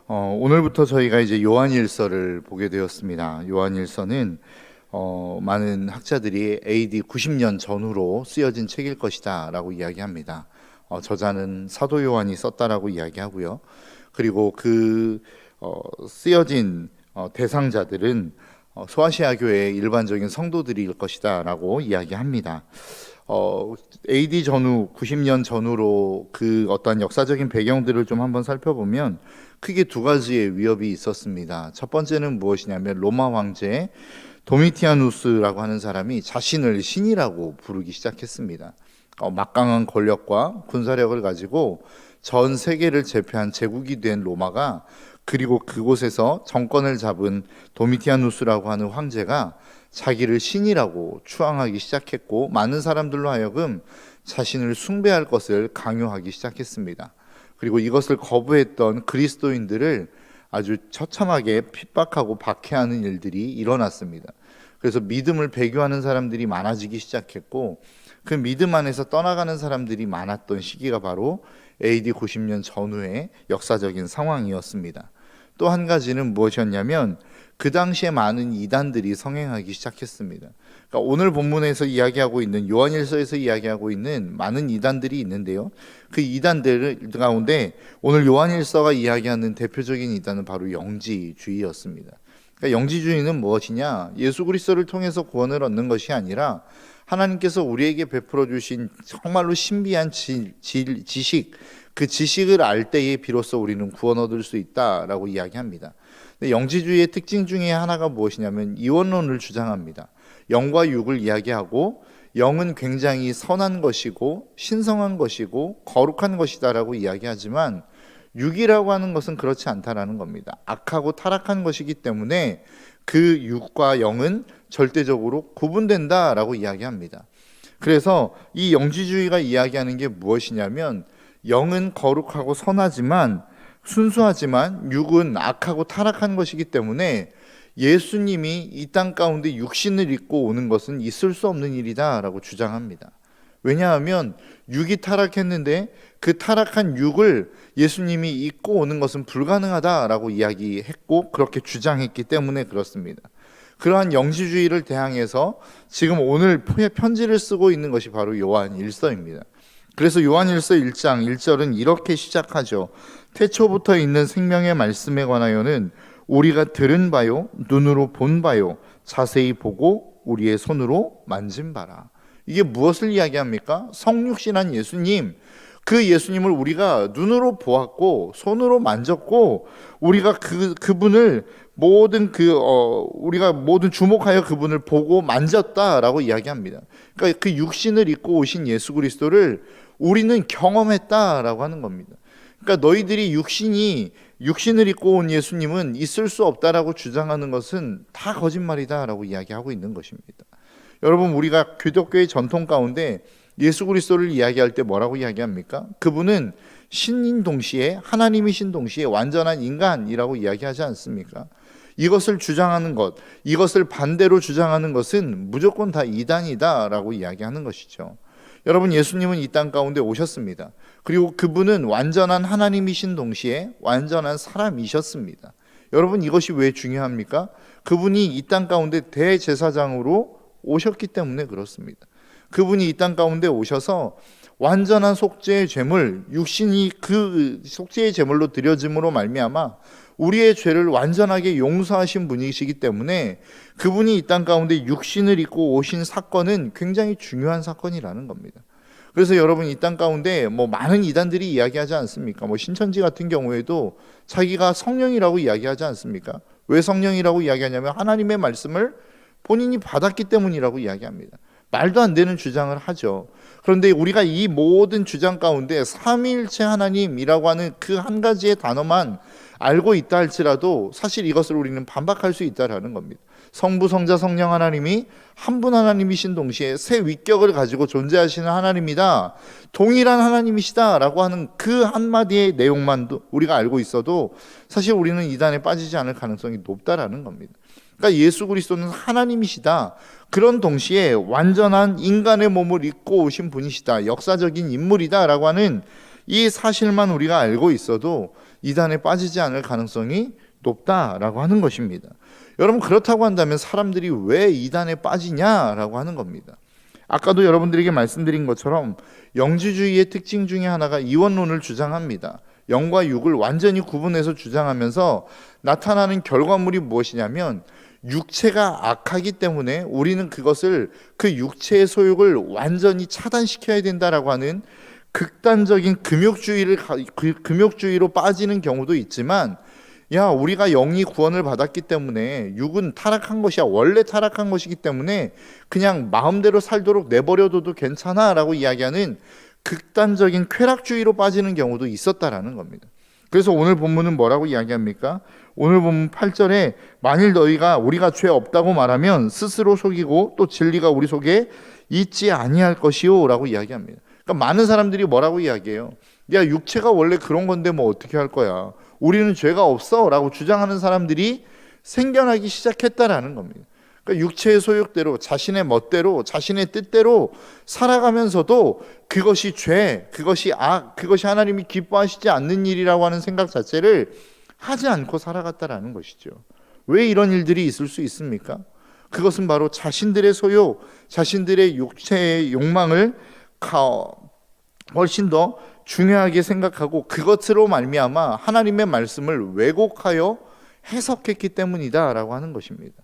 오늘부터 저희가 이제 요한일서를 보게 되었습니다. 요한일서는 많은 학자들이 AD 90년 전후로 쓰여진 책일 것이다라고 이야기합니다. 저자는 사도 요한이 썼다라고 이야기하고요. 그리고 쓰여진 대상자들은 소아시아 교회의 일반적인 성도들일 것이다라고 이야기합니다. AD 전후 90년 전후로 그 어떤 역사적인 배경들을 좀 한번 살펴보면 크게 두 가지의 위협이 있었습니다. 첫 번째는 무엇이냐면 로마 황제 도미티아누스라고 하는 사람이 자신을 신이라고 부르기 시작했습니다. 막강한 권력과 군사력을 가지고 전 세계를 제패한 제국이 된 로마가, 그리고 그곳에서 정권을 잡은 도미티아누스라고 하는 황제가 자기를 신이라고 추앙하기 시작했고, 많은 사람들로 하여금 자신을 숭배할 것을 강요하기 시작했습니다. 그리고 이것을 거부했던 그리스도인들을 아주 처참하게 핍박하고 박해하는 일들이 일어났습니다. 그래서 믿음을 배교하는 사람들이 많아지기 시작했고, 그 믿음 안에서 떠나가는 사람들이 많았던 시기가 바로 AD 90년 전후의 역사적인 상황이었습니다. 또 한 가지는 무엇이었냐면 그 당시에 많은 이단들이 성행하기 시작했습니다. 그러니까 오늘 본문에서 이야기하고 있는, 요한일서에서 이야기하고 있는 많은 이단들이 있는데요, 그 이단들 가운데 오늘 요한일서가 이야기하는 대표적인 이단은 바로 영지주의였습니다. 그러니까 영지주의는 무엇이냐? 예수 그리스도를 통해서 구원을 얻는 것이 아니라 하나님께서 우리에게 베풀어 주신 정말로 신비한 지식, 그 지식을 알 때에 비로소 우리는 구원 얻을 수 있다라고 이야기합니다. 근데 영지주의의 특징 중에 하나가 무엇이냐면 이원론을 주장합니다. 영과 육을 이야기하고, 영은 굉장히 선한 것이고 신성한 것이고 거룩한 것이다라고 이야기하지만 육이라고 하는 것은 그렇지 않다라는 겁니다. 악하고 타락한 것이기 때문에 그 육과 영은 절대적으로 구분된다라고 이야기합니다. 그래서 이 영지주의가 이야기하는 게 무엇이냐면, 영은 거룩하고 선하지만 순수하지만 육은 악하고 타락한 것이기 때문에 예수님이 이 땅 가운데 육신을 입고 오는 것은 있을 수 없는 일이다라고 주장합니다. 왜냐하면 육이 타락했는데 그 타락한 육을 예수님이 입고 오는 것은 불가능하다라고 이야기했고, 그렇게 주장했기 때문에 그렇습니다. 그러한 영지주의를 대항해서 지금 오늘 편지를 쓰고 있는 것이 바로 요한일서입니다. 그래서 요한일서 1장 1절은 이렇게 시작하죠. 태초부터 있는 생명의 말씀에 관하여는 우리가 들은 바요, 눈으로 본 바요, 자세히 보고 우리의 손으로 만진 바라. 이게 무엇을 이야기합니까? 성육신한 예수님, 그 예수님을 우리가 눈으로 보았고 손으로 만졌고, 우리가 그분을 우리가 모든 주목하여 그분을 보고 만졌다라고 이야기합니다. 그러니까 그 육신을 입고 오신 예수 그리스도를 우리는 경험했다라고 하는 겁니다. 그러니까 너희들이 육신을 입고 온 예수님은 있을 수 없다라고 주장하는 것은 다 거짓말이다라고 이야기하고 있는 것입니다. 여러분, 우리가 기독교의 전통 가운데 예수 그리스도를 이야기할 때 뭐라고 이야기합니까? 그분은 신인 동시에 하나님이신 동시에 완전한 인간이라고 이야기하지 않습니까? 이것을 주장하는 것, 이것을 반대로 주장하는 것은 무조건 다 이단이다라고 이야기하는 것이죠. 여러분, 예수님은 이 땅 가운데 오셨습니다. 그리고 그분은 완전한 하나님이신 동시에 완전한 사람이셨습니다. 여러분, 이것이 왜 중요합니까? 그분이 이 땅 가운데 대제사장으로 오셨기 때문에 그렇습니다. 그분이 이 땅 가운데 오셔서 완전한 속죄의 제물, 육신이 그 속죄의 제물로 드려짐으로 말미암아 우리의 죄를 완전하게 용서하신 분이시기 때문에 그분이 이 땅 가운데 육신을 입고 오신 사건은 굉장히 중요한 사건이라는 겁니다. 그래서 여러분, 이 땅 가운데 많은 이단들이 이야기하지 않습니까? 신천지 같은 경우에도 자기가 성령이라고 이야기하지 않습니까? 왜 성령이라고 이야기하냐면 하나님의 말씀을 본인이 받았기 때문이라고 이야기합니다. 말도 안 되는 주장을 하죠. 그런데 우리가 이 모든 주장 가운데 삼위일체 하나님이라고 하는 그 한 가지의 단어만 알고 있다 할지라도 사실 이것을 우리는 반박할 수 있다라는 겁니다. 성부, 성자, 성령 하나님이 한 분 하나님이신 동시에 세 위격을 가지고 존재하시는 하나님이다, 동일한 하나님이시다라고 하는 그 한마디의 내용만 우리가 알고 있어도 사실 우리는 이단에 빠지지 않을 가능성이 높다라는 겁니다. 그러니까 예수 그리스도는 하나님이시다, 그런 동시에 완전한 인간의 몸을 입고 오신 분이시다, 역사적인 인물이다 라고 하는 이 사실만 우리가 알고 있어도 이단에 빠지지 않을 가능성이 높다라고 하는 것입니다. 여러분, 그렇다고 한다면 사람들이 왜 이단에 빠지냐라고 하는 겁니다. 아까도 여러분들에게 말씀드린 것처럼 영지주의의 특징 중에 하나가 이원론을 주장합니다. 영과 육을 완전히 구분해서 주장하면서 나타나는 결과물이 무엇이냐면 육체가 악하기 때문에 우리는 그것을, 그 육체의 소욕을 완전히 차단시켜야 된다라고 하는 극단적인 금욕주의로 빠지는 경우도 있지만, 야, 우리가 영이 구원을 받았기 때문에 육은 타락한 것이야, 원래 타락한 것이기 때문에 그냥 마음대로 살도록 내버려둬도 괜찮아 라고 이야기하는 극단적인 쾌락주의로 빠지는 경우도 있었다라는 겁니다. 그래서 오늘 본문은 뭐라고 이야기합니까? 오늘 본문 8절에 만일 우리가 죄 없다고 말하면 스스로 속이고 또 진리가 우리 속에 있지 아니할 것이요 라고 이야기합니다. 그러니까 많은 사람들이 뭐라고 이야기해요? 야, 육체가 원래 그런 건데 뭐 어떻게 할 거야, 우리는 죄가 없어 라고 주장하는 사람들이 생겨나기 시작했다라는 겁니다. 그러니까 육체의 소욕대로, 자신의 멋대로, 자신의 뜻대로 살아가면서도 그것이 죄, 그것이 악, 그것이 하나님이 기뻐하시지 않는 일이라고 하는 생각 자체를 하지 않고 살아갔다라는 것이죠. 왜 이런 일들이 있을 수 있습니까? 그것은 바로 자신들의 소욕, 자신들의 육체의 욕망을 훨씬 더 중요하게 생각하고 그것으로 말미암아 하나님의 말씀을 왜곡하여 해석했기 때문이다라고 하는 것입니다.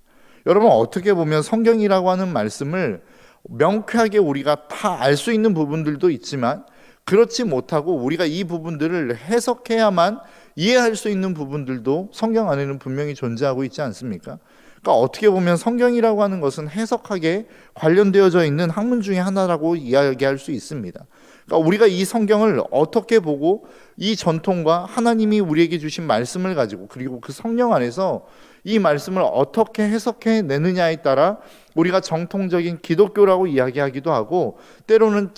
여러분, 어떻게 보면 성경이라고 하는 말씀을 명쾌하게 우리가 다 알 수 있는 부분들도 있지만, 그렇지 못하고 우리가 이 부분들을 해석해야만 이해할 수 있는 부분들도 성경 안에는 분명히 존재하고 있지 않습니까? 그러니까 어떻게 보면 성경이라고 하는 것은 해석학에 관련되어져 있는 학문 중에 하나라고 이야기할 수 있습니다. 그러니까 우리가 이 성경을 어떻게 보고 이 전통과 하나님이 우리에게 주신 말씀을 가지고, 그리고 그 성령 안에서 이 말씀을 어떻게 해석해 내느냐에 따라 우리가 정통적인 기독교라고 이야기하기도 하고, 때로는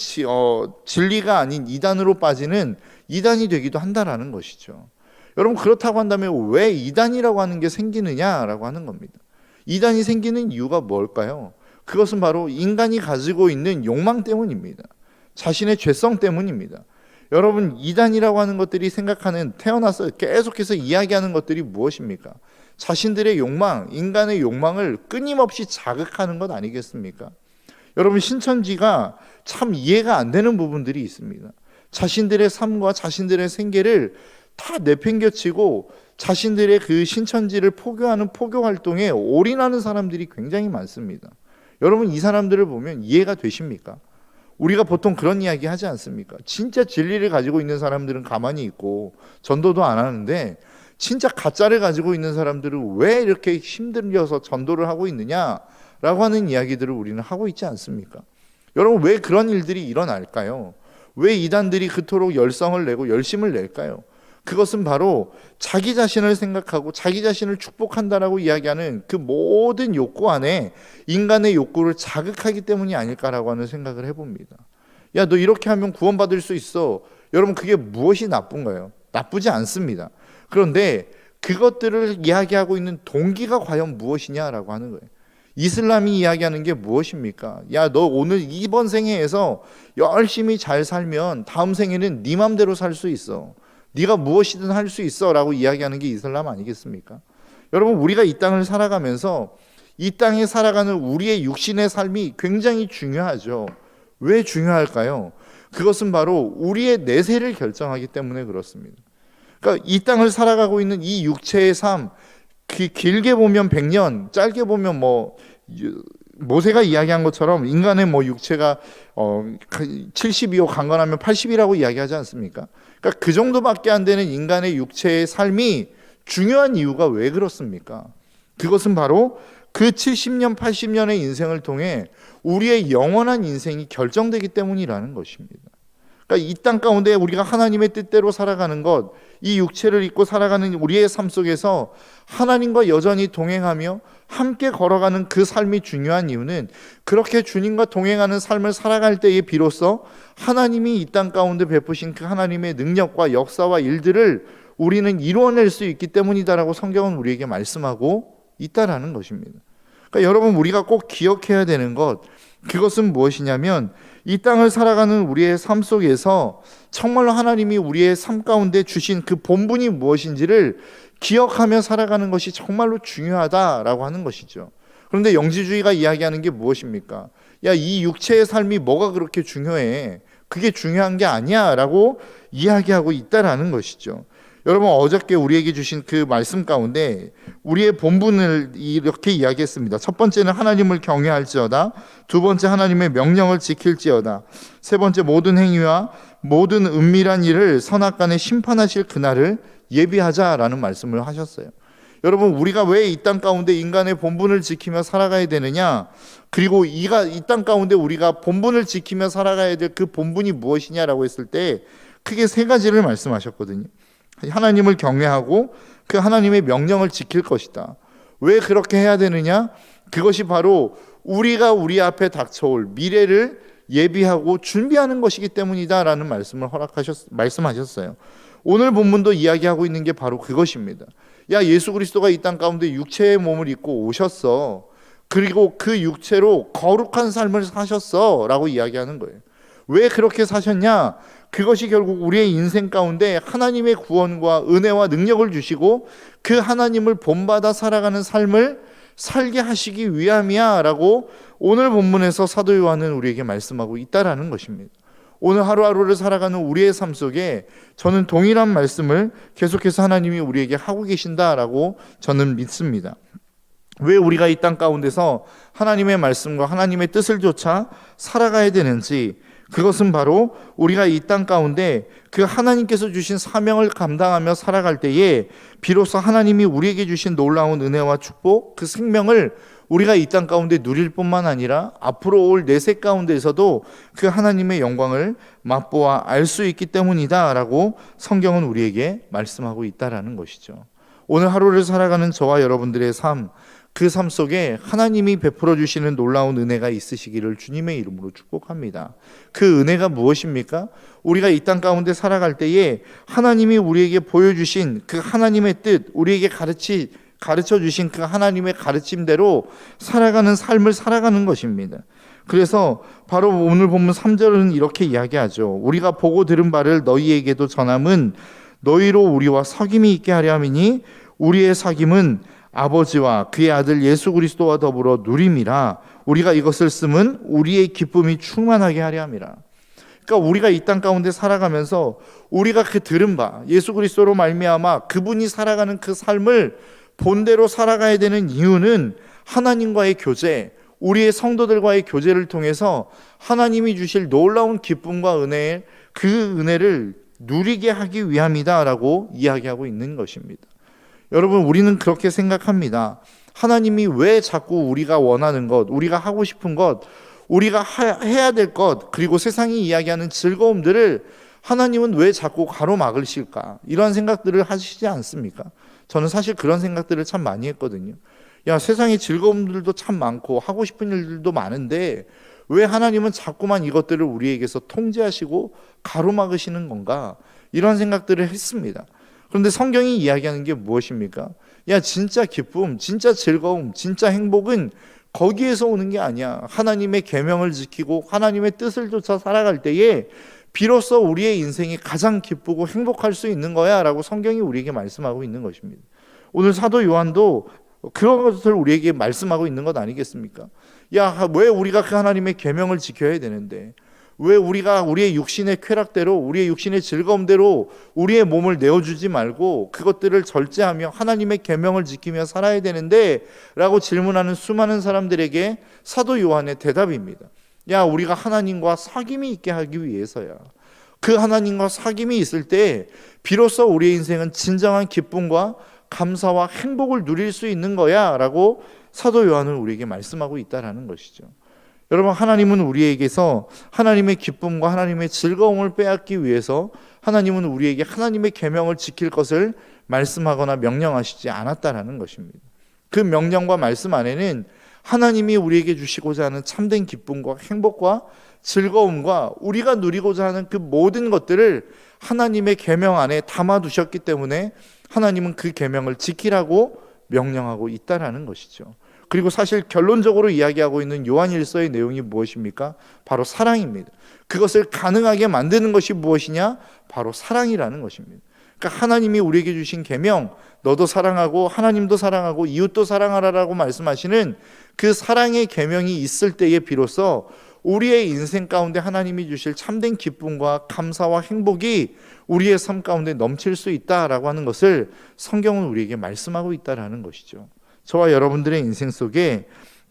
진리가 아닌 이단으로 빠지는 이단이 되기도 한다라는 것이죠. 여러분, 그렇다고 한다면 왜 이단이라고 하는 게 생기느냐라고 하는 겁니다. 이단이 생기는 이유가 뭘까요? 그것은 바로 인간이 가지고 있는 욕망 때문입니다. 자신의 죄성 때문입니다. 여러분, 이단이라고 하는 것들이 생각하는, 태어나서 계속해서 이야기하는 것들이 무엇입니까? 자신들의 욕망, 인간의 욕망을 끊임없이 자극하는 것 아니겠습니까? 여러분, 신천지가 참 이해가 안 되는 부분들이 있습니다. 자신들의 삶과 자신들의 생계를 다 내팽겨치고 자신들의 그 신천지를 포교하는 포교 활동에 올인하는 사람들이 굉장히 많습니다. 여러분, 이 사람들을 보면 이해가 되십니까? 우리가 보통 그런 이야기 하지 않습니까? 진짜 진리를 가지고 있는 사람들은 가만히 있고 전도도 안 하는데, 진짜 가짜를 가지고 있는 사람들은 왜 이렇게 힘들려서 전도를 하고 있느냐라고 하는 이야기들을 우리는 하고 있지 않습니까? 여러분, 왜 그런 일들이 일어날까요? 왜 이단들이 그토록 열성을 내고 열심을 낼까요? 그것은 바로 자기 자신을 생각하고 자기 자신을 축복한다라고 이야기하는 그 모든 욕구 안에 인간의 욕구를 자극하기 때문이 아닐까라고 하는 생각을 해봅니다. 야, 너 이렇게 하면 구원받을 수 있어. 여러분, 그게 무엇이 나쁜가요? 나쁘지 않습니다. 그런데 그것들을 이야기하고 있는 동기가 과연 무엇이냐라고 하는 거예요. 이슬람이 이야기하는 게 무엇입니까? 야, 너 오늘 이번 생애에서 열심히 잘 살면 다음 생에는 네 맘대로 살 수 있어. 네가 무엇이든 할 수 있어 라고 이야기하는 게 이슬람 아니겠습니까? 여러분, 우리가 이 땅을 살아가면서 이 땅에 살아가는 우리의 육신의 삶이 굉장히 중요하죠. 왜 중요할까요? 그것은 바로 우리의 내세를 결정하기 때문에 그렇습니다. 그러니까 이 땅을 살아가고 있는 이 육체의 삶, 길게 보면 100년, 짧게 보면 모세가 이야기한 것처럼 인간의 육체가 70이요 강건하면 80이라고 이야기하지 않습니까? 그러니까 그 정도밖에 안 되는 인간의 육체의 삶이 중요한 이유가 왜 그렇습니까? 그것은 바로 그 70년, 80년의 인생을 통해 우리의 영원한 인생이 결정되기 때문이라는 것입니다. 그러니까 이 땅 가운데 우리가 하나님의 뜻대로 살아가는 것, 이 육체를 입고 살아가는 우리의 삶 속에서 하나님과 여전히 동행하며 함께 걸어가는 그 삶이 중요한 이유는, 그렇게 주님과 동행하는 삶을 살아갈 때에 비로소 하나님이 이 땅 가운데 베푸신 그 하나님의 능력과 역사와 일들을 우리는 이루어낼 수 있기 때문이다라고 성경은 우리에게 말씀하고 있다라는 것입니다. 그러니까 여러분, 우리가 꼭 기억해야 되는 것, 그것은 무엇이냐면 이 땅을 살아가는 우리의 삶 속에서 정말로 하나님이 우리의 삶 가운데 주신 그 본분이 무엇인지를 기억하며 살아가는 것이 정말로 중요하다라고 하는 것이죠. 그런데 영지주의가 이야기하는 게 무엇입니까? 야, 이 육체의 삶이 뭐가 그렇게 중요해? 그게 중요한 게 아니야 라고 이야기하고 있다라는 것이죠. 여러분, 어저께 우리에게 주신 그 말씀 가운데 우리의 본분을 이렇게 이야기했습니다. 첫 번째는 하나님을 경외할지어다, 두 번째 하나님의 명령을 지킬지어다, 세 번째 모든 행위와 모든 은밀한 일을 선악간에 심판하실 그날을 예비하자라는 말씀을 하셨어요. 여러분, 우리가 왜 이 땅 가운데 인간의 본분을 지키며 살아가야 되느냐, 그리고 이 땅 가운데 우리가 본분을 지키며 살아가야 될 그 본분이 무엇이냐라고 했을 때 크게 세 가지를 말씀하셨거든요. 하나님을 경외하고 그 하나님의 명령을 지킬 것이다. 왜 그렇게 해야 되느냐? 그것이 바로 우리가 우리 앞에 닥쳐올 미래를 예비하고 준비하는 것이기 때문이다라는 말씀을 말씀하셨어요. 오늘 본문도 이야기하고 있는 게 바로 그것입니다. 야, 예수 그리스도가 이 땅 가운데 육체의 몸을 입고 오셨어. 그리고 그 육체로 거룩한 삶을 사셨어 라고 이야기하는 거예요. 왜 그렇게 사셨냐? 그것이 결국 우리의 인생 가운데 하나님의 구원과 은혜와 능력을 주시고 그 하나님을 본받아 살아가는 삶을 살게 하시기 위함이야 라고 오늘 본문에서 사도 요한은 우리에게 말씀하고 있다라는 것입니다. 오늘 하루하루를 살아가는 우리의 삶 속에 저는 동일한 말씀을 계속해서 하나님이 우리에게 하고 계신다라고 저는 믿습니다. 왜 우리가 이 땅 가운데서 하나님의 말씀과 하나님의 뜻을 좇아 살아가야 되는지, 그것은 바로 우리가 이 땅 가운데 그 하나님께서 주신 사명을 감당하며 살아갈 때에 비로소 하나님이 우리에게 주신 놀라운 은혜와 축복, 그 생명을 우리가 이 땅 가운데 누릴 뿐만 아니라 앞으로 올 내세 가운데에서도 그 하나님의 영광을 맛보아 알 수 있기 때문이다 라고 성경은 우리에게 말씀하고 있다라는 것이죠. 오늘 하루를 살아가는 저와 여러분들의 삶, 그 삶 속에 하나님이 베풀어 주시는 놀라운 은혜가 있으시기를 주님의 이름으로 축복합니다. 그 은혜가 무엇입니까? 우리가 이 땅 가운데 살아갈 때에 하나님이 우리에게 보여주신 그 하나님의 뜻, 우리에게 가르쳐 주신 그 하나님의 가르침대로 살아가는 삶을 살아가는 것입니다. 그래서 바로 오늘 본문 3절은 이렇게 이야기하죠. 우리가 보고 들은 바를 너희에게도 전함은 너희로 우리와 사귐이 있게 하려 함이니 우리의 사귐은 아버지와 그의 아들 예수 그리스도와 더불어 누림이라. 우리가 이것을 쓰면 우리의 기쁨이 충만하게 하려 함이라. 그러니까 우리가 이 땅 가운데 살아가면서 우리가 그 들은 바 예수 그리스도로 말미암아 그분이 살아가는 그 삶을 본대로 살아가야 되는 이유는 하나님과의 교제, 우리의 성도들과의 교제를 통해서 하나님이 주실 놀라운 기쁨과 은혜, 그 은혜를 누리게 하기 위함이다라고 이야기하고 있는 것입니다. 여러분, 우리는 그렇게 생각합니다. 하나님이 왜 자꾸 우리가 원하는 것, 우리가 하고 싶은 것, 우리가 해야 될 것, 그리고 세상이 이야기하는 즐거움들을 하나님은 왜 자꾸 가로막으실까? 이런 생각들을 하시지 않습니까? 저는 사실 그런 생각들을 참 많이 했거든요. 야, 세상에 즐거움들도 참 많고 하고 싶은 일들도 많은데 왜 하나님은 자꾸만 이것들을 우리에게서 통제하시고 가로막으시는 건가? 이런 생각들을 했습니다. 그런데 성경이 이야기하는 게 무엇입니까? 야, 진짜 기쁨, 진짜 즐거움, 진짜 행복은 거기에서 오는 게 아니야. 하나님의 계명을 지키고 하나님의 뜻을 쫓아 살아갈 때에 비로소 우리의 인생이 가장 기쁘고 행복할 수 있는 거야 라고 성경이 우리에게 말씀하고 있는 것입니다. 오늘 사도 요한도 그런 것을 우리에게 말씀하고 있는 것 아니겠습니까? 야, 왜 우리가 그 하나님의 계명을 지켜야 되는데, 왜 우리가 우리의 육신의 쾌락대로, 우리의 육신의 즐거움대로 우리의 몸을 내어주지 말고 그것들을 절제하며 하나님의 계명을 지키며 살아야 되는데 라고 질문하는 수많은 사람들에게 사도 요한의 대답입니다. 야, 우리가 하나님과 사귐이 있게 하기 위해서야. 그 하나님과 사귐이 있을 때 비로소 우리의 인생은 진정한 기쁨과 감사와 행복을 누릴 수 있는 거야 라고 사도 요한은 우리에게 말씀하고 있다는 것이죠. 여러분, 하나님은 우리에게서 하나님의 기쁨과 하나님의 즐거움을 빼앗기 위해서 하나님은 우리에게 하나님의 계명을 지킬 것을 말씀하거나 명령하시지 않았다라는 것입니다. 그 명령과 말씀 안에는 하나님이 우리에게 주시고자 하는 참된 기쁨과 행복과 즐거움과 우리가 누리고자 하는 그 모든 것들을 하나님의 계명 안에 담아두셨기 때문에 하나님은 그 계명을 지키라고 명령하고 있다라는 것이죠. 그리고 사실 결론적으로 이야기하고 있는 요한일서의 내용이 무엇입니까? 바로 사랑입니다. 그것을 가능하게 만드는 것이 무엇이냐? 바로 사랑이라는 것입니다. 그러니까 하나님이 우리에게 주신 계명, 너도 사랑하고 하나님도 사랑하고 이웃도 사랑하라라고 말씀하시는 그 사랑의 계명이 있을 때에 비로소 우리의 인생 가운데 하나님이 주실 참된 기쁨과 감사와 행복이 우리의 삶 가운데 넘칠 수 있다라고 하는 것을 성경은 우리에게 말씀하고 있다라는 것이죠. 저와 여러분들의 인생 속에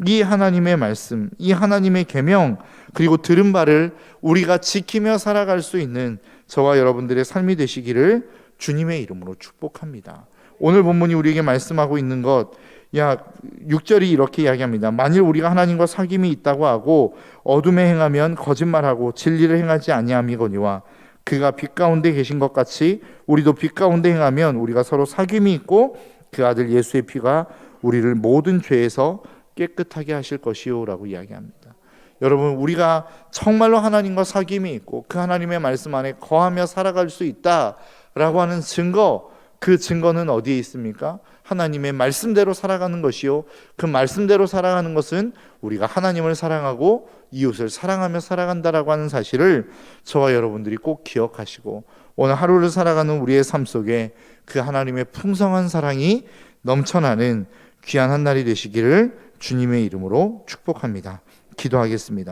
이 하나님의 말씀, 이 하나님의 계명, 그리고 들은 바를 우리가 지키며 살아갈 수 있는 저와 여러분들의 삶이 되시기를 주님의 이름으로 축복합니다. 오늘 본문이 우리에게 말씀하고 있는 것, 6절이 이렇게 이야기합니다. 만일 우리가 하나님과 사귐이 있다고 하고 어둠에 행하면 거짓말하고 진리를 행하지 아니함이거니와 그가 빛 가운데 계신 것 같이 우리도 빛 가운데 행하면 우리가 서로 사귐이 있고 그 아들 예수의 피가 우리를 모든 죄에서 깨끗하게 하실 것이요 라고 이야기합니다. 여러분, 우리가 정말로 하나님과 사귐이 있고 그 하나님의 말씀 안에 거하며 살아갈 수 있다라고 하는 증거, 그 증거는 어디에 있습니까? 하나님의 말씀대로 살아가는 것이요, 그 말씀대로 살아가는 것은 우리가 하나님을 사랑하고 이웃을 사랑하며 살아간다라고 하는 사실을 저와 여러분들이 꼭 기억하시고 오늘 하루를 살아가는 우리의 삶 속에 그 하나님의 풍성한 사랑이 넘쳐나는 귀한 한 날이 되시기를 주님의 이름으로 축복합니다. 기도하겠습니다.